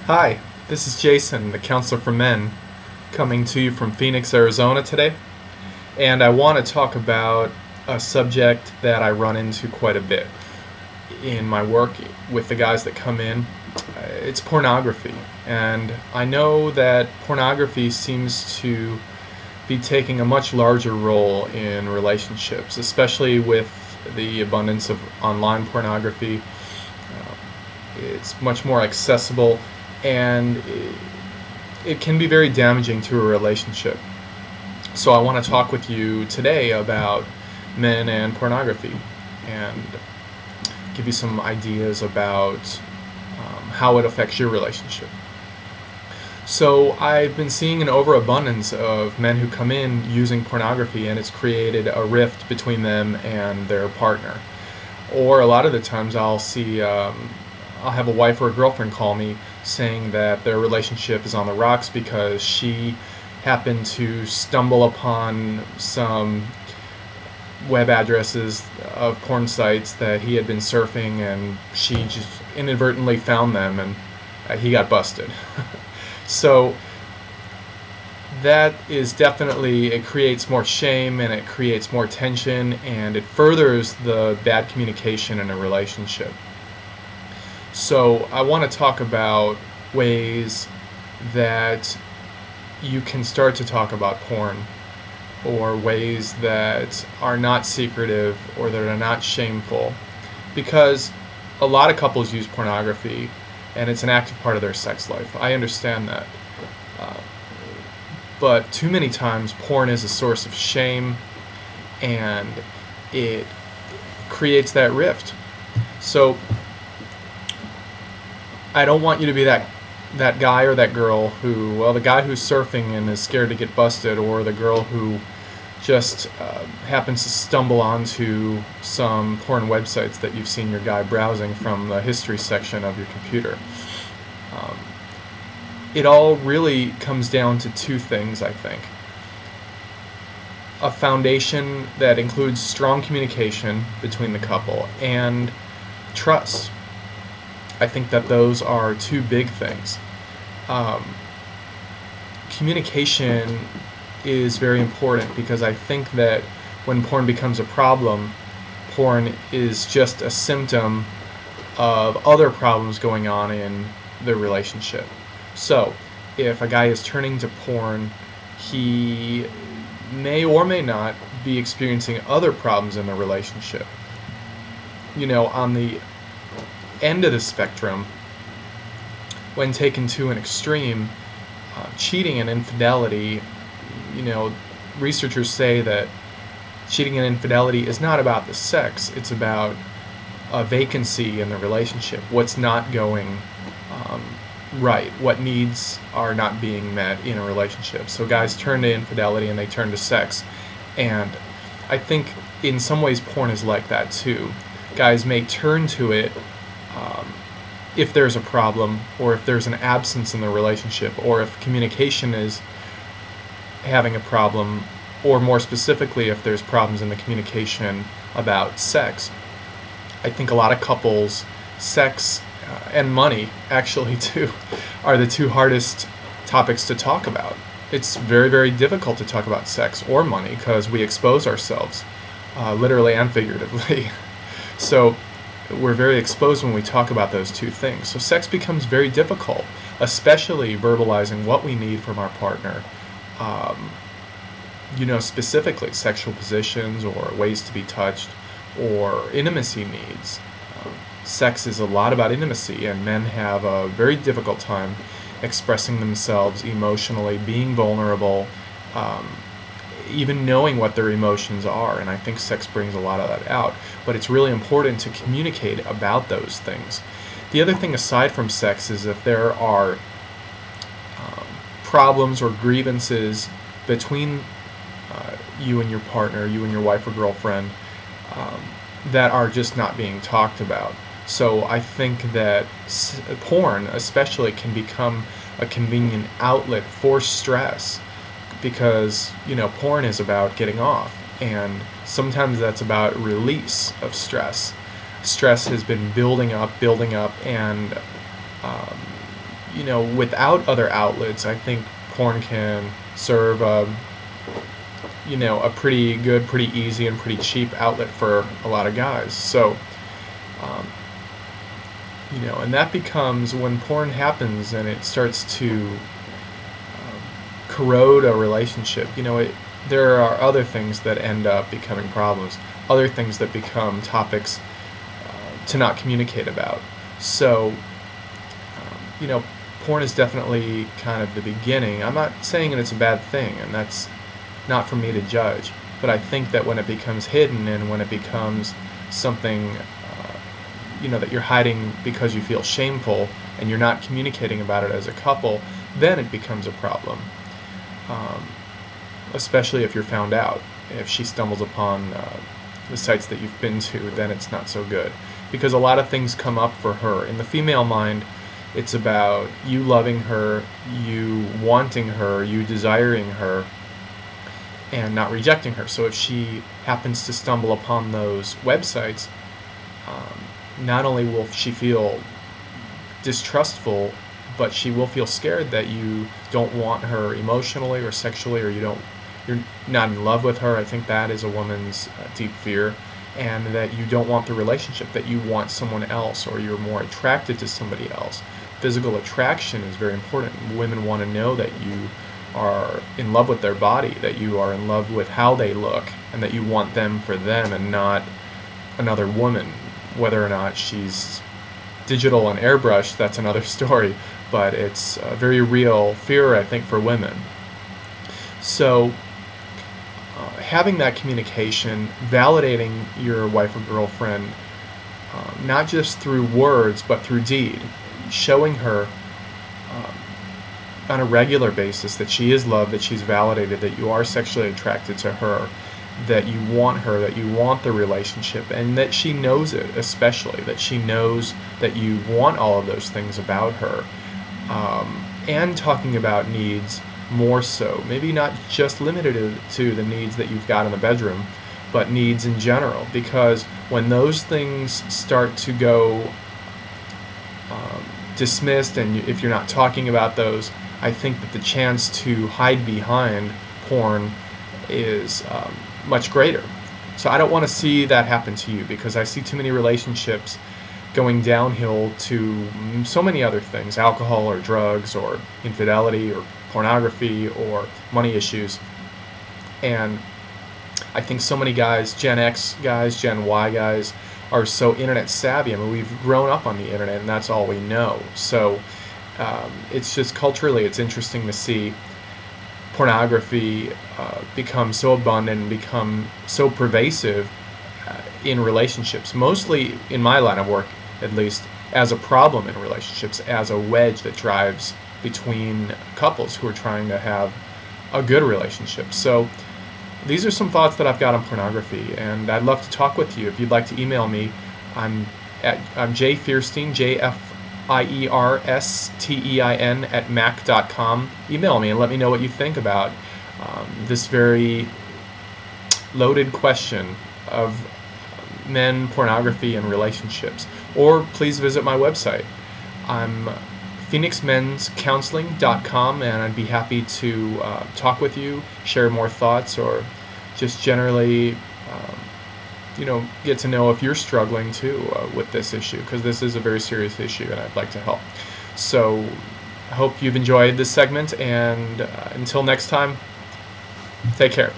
Hi, this is Jason, the counselor for men, coming to you from Phoenix, Arizona today. And I want to talk about a subject that I run into quite a bit in my work with the guys that come in. It's pornography. And I know that pornography seems to be taking a much larger role in relationships, especially with the abundance of online pornography. It's much more accessible, and it can be very damaging to a relationship. So I want to talk with you today about men and pornography and give you some ideas about how it affects your relationship. So I've been seeing an overabundance of men who come in using pornography, and it's created a rift between them and their partner. Or a lot of the times I'll have a wife or a girlfriend call me saying that their relationship is on the rocks because she happened to stumble upon some web addresses of porn sites that he had been surfing, and she just inadvertently found them, and he got busted. So that is definitely, it creates more shame and it creates more tension, and it furthers the bad communication in a relationship. So I want to talk about ways that you can start to talk about porn, or ways that are not secretive or that are not shameful, because a lot of couples use pornography and it's an active part of their sex life. I understand that. But too many times porn is a source of shame, and it creates that rift. So I don't want you to be that guy or that girl who, well, the guy who's surfing and is scared to get busted, or the girl who just happens to stumble onto some porn websites that you've seen your guy browsing from the history section of your computer. It all really comes down to two things, I think. A foundation that includes strong communication between the couple and trust. I think that those are two big things. Communication is very important, because I think that when porn becomes a problem, porn is just a symptom of other problems going on in the relationship. So if a guy is turning to porn, he may or may not be experiencing other problems in the relationship. You know, on the end of the spectrum, when taken to an extreme, cheating and infidelity, researchers say that cheating and infidelity is not about the sex, it's about a vacancy in the relationship, what's not going right, what needs are not being met in a relationship. So guys turn to infidelity and they turn to sex, and I think in some ways porn is like that too. Guys may turn to it if there's a problem, or if there's an absence in the relationship, or if communication is having a problem, or more specifically, if there's problems in the communication about sex. I think a lot of couples, sex and money, actually too, are the two hardest topics to talk about. It's very, very difficult to talk about sex or money because we expose ourselves, literally and figuratively. So we're very exposed when we talk about those two things. So sex becomes very difficult, especially verbalizing what we need from our partner. Specifically sexual positions, or ways to be touched, or intimacy needs. Sex is a lot about intimacy, and men have a very difficult time expressing themselves emotionally, being vulnerable, even knowing what their emotions are, and I think sex brings a lot of that out. But it's really important to communicate about those things. The other thing aside from sex is if there are problems or grievances between you and your partner, you and your wife or girlfriend, that are just not being talked about. So I think that porn especially can become a convenient outlet for stress, because porn is about getting off, and sometimes that's about release of stress. Stress has been building up, and without other outlets, I think porn can serve a pretty good, pretty easy, and pretty cheap outlet for a lot of guys. So, and that becomes when porn happens and it starts to corrode a relationship. There are other things that end up becoming problems, other things that become topics to not communicate about. So, porn is definitely kind of the beginning. I'm not saying that it's a bad thing, and that's not for me to judge, but I think that when it becomes hidden and when it becomes something that you're hiding because you feel shameful and you're not communicating about it as a couple, then it becomes a problem. Especially if you're found out. If she stumbles upon the sites that you've been to, then it's not so good. Because a lot of things come up for her. In the female mind, it's about you loving her, you wanting her, you desiring her, and not rejecting her. So if she happens to stumble upon those websites, not only will she feel distrustful, but she will feel scared that you don't want her emotionally or sexually, or you're not in love with her. I think that is a woman's deep fear, and that you don't want the relationship, that you want someone else, or you're more attracted to somebody else. Physical attraction is very important. Women want to know that you are in love with their body, that you are in love with how they look, and that you want them for them and not another woman. Whether or not she's digital and airbrushed, that's another story, but it's a very real fear, I think, for women. So having that communication, validating your wife or girlfriend, not just through words but through deed, showing her on a regular basis that she is loved, that she's validated, that you are sexually attracted to her, that you want her, that you want the relationship, and that she knows it, especially that she knows that you want all of those things about her, and talking about needs more so, maybe not just limited to the needs that you've got in the bedroom, but needs in general, because when those things start to go dismissed, and if you're not talking about those, I think that the chance to hide behind porn is much greater. So I don't want to see that happen to you, because I see too many relationships going downhill to so many other things, alcohol or drugs or infidelity or pornography or money issues. And I think so many guys, Gen X guys, Gen Y guys, are so internet savvy. I mean, we've grown up on the internet and that's all we know. So it's just culturally, it's interesting to see pornography become so abundant and become so pervasive in relationships, mostly in my line of work, at least, as a problem in relationships, as a wedge that drives between couples who are trying to have a good relationship. So these are some thoughts that I've got on pornography, and I'd love to talk with you. If you'd like to email me, I'm Jay Fierstein, JFIERSTEIN at mac.com. Email me and let me know what you think about this very loaded question of men, pornography, and relationships. Or please visit my website. I'm phoenixmenscounseling.com, and I'd be happy to talk with you, share more thoughts, or just generally get to know if you're struggling too with this issue, because this is a very serious issue and I'd like to help. So I hope you've enjoyed this segment, and until next time, take care.